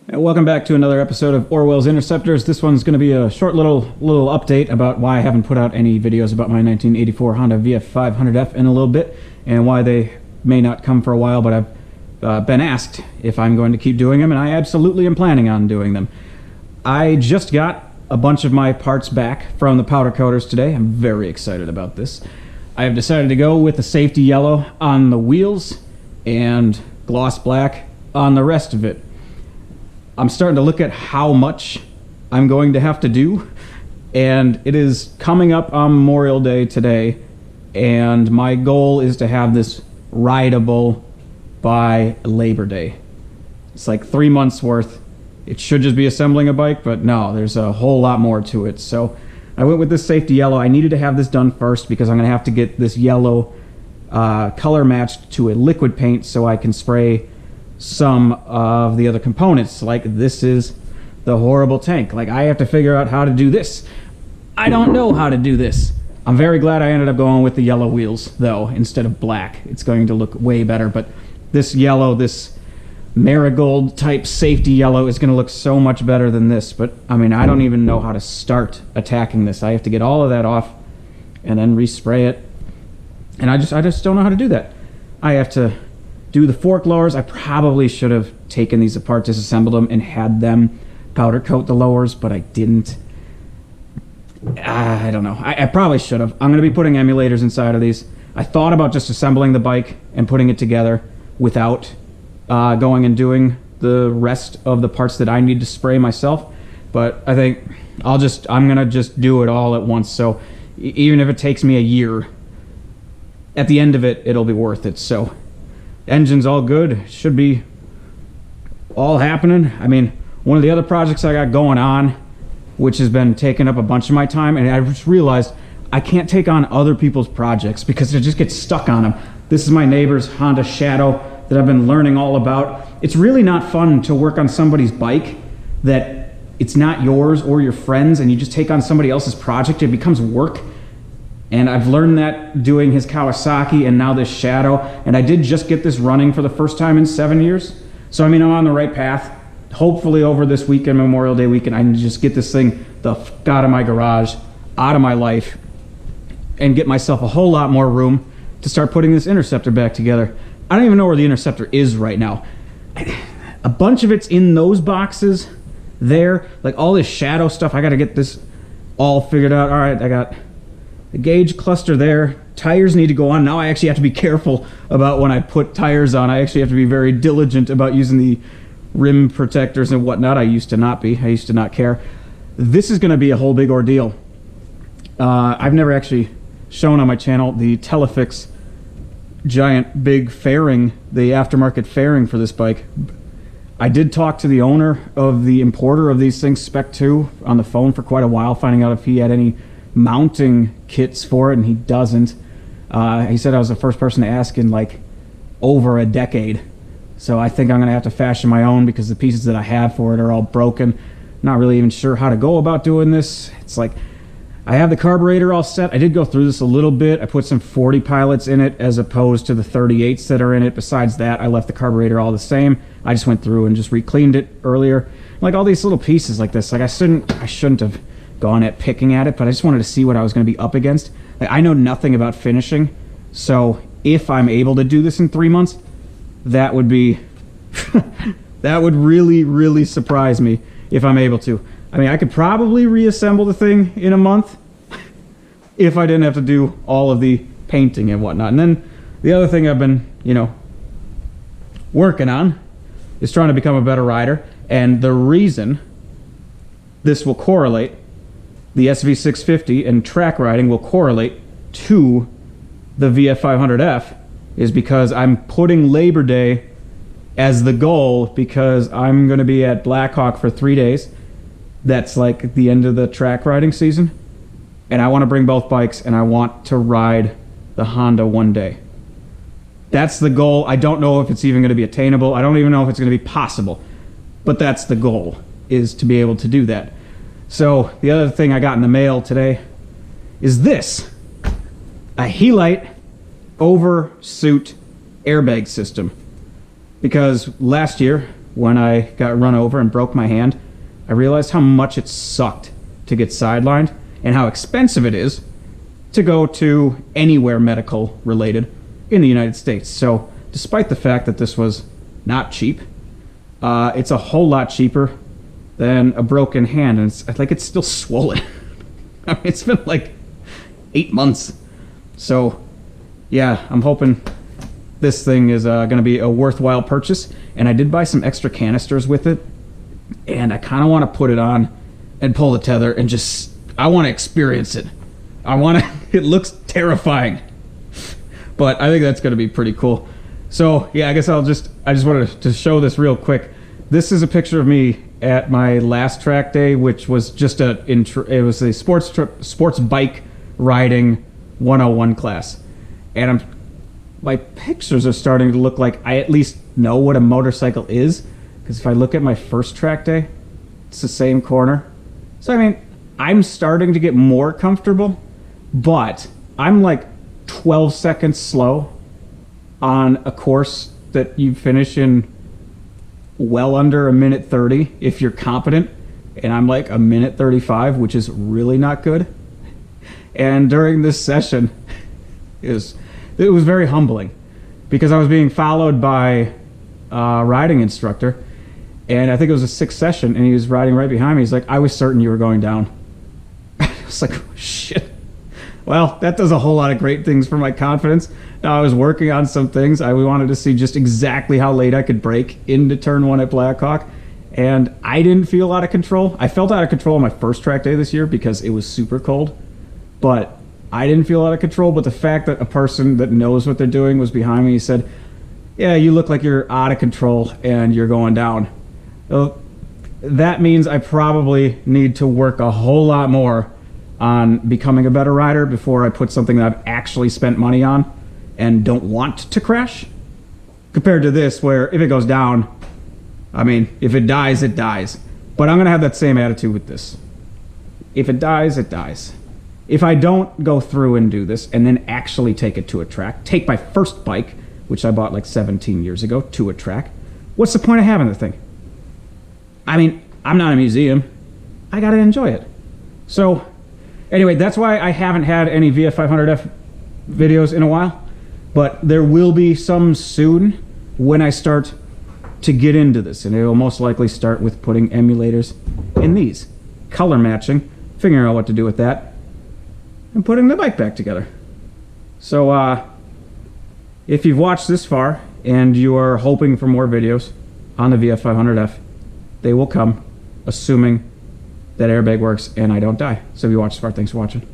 And welcome back to another episode of Orwell's Interceptors. This one's going to be a short little update about why I haven't put out any videos about my 1984 Honda VF500F in a little bit, and why they may not come for a while, but I've been asked if I'm going to keep doing them, and I absolutely am planning on doing them. I just got a bunch of my parts back from the powder coaters today. I'm very excited about this. I have decided to go with the safety yellow on the wheels and gloss black on the rest of it. I'm starting to look at how much I'm going to have to do, and it is coming up on Memorial Day today, and my goal is to have this rideable by Labor Day. It's like 3 months worth. It should just be assembling a bike, but no, there's a whole lot more to it. So I went with this safety yellow. I needed to have this done first because I'm going to have to get this yellow color matched to a liquid paint so I can spray some of the other components. Like, this is the horrible tank. Like, I have to figure out how to do this. I don't know how to do this. I'm very glad I ended up going with the yellow wheels though instead of black. It's going to look way better, but this yellow, this marigold type safety yellow, is going to look so much better than this. But I mean, I don't even know how to start attacking this. I have to get all of that off and then respray it, and I just don't know how to do that. I have to do the fork lowers. I probably should have taken these apart, disassembled them, and had them powder coat the lowers, but I didn't. I don't know. I probably should have. I'm going to be putting emulators inside of these. I thought about just assembling the bike and putting it together without going and doing the rest of the parts that I need to spray myself, but I think I'm going to just do it all at once. So even if it takes me a year, at the end of it, it'll be worth it. So engine's all good. Should be all happening. I mean, one of the other projects I got going on, which has been taking up a bunch of my time, and I just realized I can't take on other people's projects because I just get stuck on them. This is my neighbor's Honda Shadow that I've been learning all about. It's really not fun to work on somebody's bike that it's not yours or your friends, and you just take on somebody else's project. It becomes work. And I've learned that doing his Kawasaki and now this Shadow. And I did just get this running for the first time in 7 years. So I mean, I'm on the right path. Hopefully over this weekend, Memorial Day weekend, I can just get this thing the fuck out of my garage, out of my life, and get myself a whole lot more room to start putting this Interceptor back together. I don't even know where the Interceptor is right now. A bunch of it's in those boxes there. Like all this Shadow stuff, I gotta get this all figured out. All right, I got the gauge cluster there. Tires need to go on. Now I actually have to be careful about when I put tires on. I actually have to be very diligent about using the rim protectors and whatnot. I used to not be. I used to not care. This is going to be a whole big ordeal. I've never actually shown on my channel the Telefix giant big fairing, the aftermarket fairing for this bike. I did talk to the owner of the importer of these things, Spec 2, on the phone for quite a while, finding out if he had any mounting kits for it, and he doesn't. He said I was the first person to ask in like over a decade. So I think I'm going to have to fashion my own because the pieces that I have for it are all broken. Not really even sure how to go about doing this. It's like, I have the carburetor all set. I did go through this a little bit. I put some 40 pilots in it as opposed to the 38s that are in it. Besides that, I left the carburetor all the same. I just went through and just re-cleaned it earlier. Like all these little pieces like this, like I shouldn't have gone at picking at it, but I just wanted to see what I was going to be up against. Like, I know nothing about finishing, so if I'm able to do this in 3 months, that would be that would really surprise me if I'm able to. I mean, I could probably reassemble the thing in a month if I didn't have to do all of the painting and whatnot. And then the other thing I've been, working on is trying to become a better rider, and the reason this will correlate, the SV650 and track riding will correlate to the VF500F, is because I'm putting Labor Day as the goal, because I'm going to be at Blackhawk for 3 days. That's like the end of the track riding season, and I want to bring both bikes, and I want to ride the Honda one day. That's the goal. I don't know if it's even going to be attainable. I don't even know if it's going to be possible, but that's the goal, is to be able to do that. So the other thing I got in the mail today is this, a Helite oversuit airbag system. Because last year when I got run over and broke my hand, I realized how much it sucked to get sidelined and how expensive it is to go to anywhere medical related in the United States. So despite the fact that this was not cheap, it's a whole lot cheaper than a broken hand, and it's still swollen. I mean, it's been like 8 months. So yeah, I'm hoping this thing is going to be a worthwhile purchase. And I did buy some extra canisters with it, and I kind of want to put it on and pull the tether and I want to experience it. It looks terrifying, but I think that's going to be pretty cool. So yeah, I guess I just wanted to show this real quick. This is a picture of me at my last track day, which was just it was a sports bike riding 101 class. And my pictures are starting to look like I at least know what a motorcycle is, because if I look at my first track day, it's the same corner. So I mean, I'm starting to get more comfortable, but I'm like 12 seconds slow on a course that you finish in well under a minute 30 if you're competent, and I'm like a minute 35, which is really not good. And during this session, it was very humbling, because I was being followed by a riding instructor, and I think it was a 6th session, and he was riding right behind me. He's like, "I was certain you were going down." I was like, oh, shit. Well, that does a whole lot of great things for my confidence. Now, I was working on some things. I wanted to see just exactly how late I could brake into turn 1 at Blackhawk, and I didn't feel out of control. I felt out of control on my first track day this year because it was super cold, but I didn't feel out of control. But the fact that a person that knows what they're doing was behind me, he said, "Yeah, you look like you're out of control and you're going down." Well, that means I probably need to work a whole lot more on becoming a better rider before I put something that I've actually spent money on and don't want to crash, compared to this, where if it goes down, I mean, if it dies, it dies. But I'm going to have that same attitude with this. If it dies, it dies. If I don't go through and do this and then actually take it to a track, take my first bike, which I bought like 17 years ago, to a track, what's the point of having the thing? I mean, I'm not a museum. I got to enjoy it. So anyway, that's why I haven't had any VF500F videos in a while, but there will be some soon when I start to get into this, and it will most likely start with putting emulators in these, color matching, figuring out what to do with that, and putting the bike back together. So if you've watched this far and you are hoping for more videos on the VF500F, they will come, assuming that airbag works and I don't die. So if you watched this far, thanks for watching.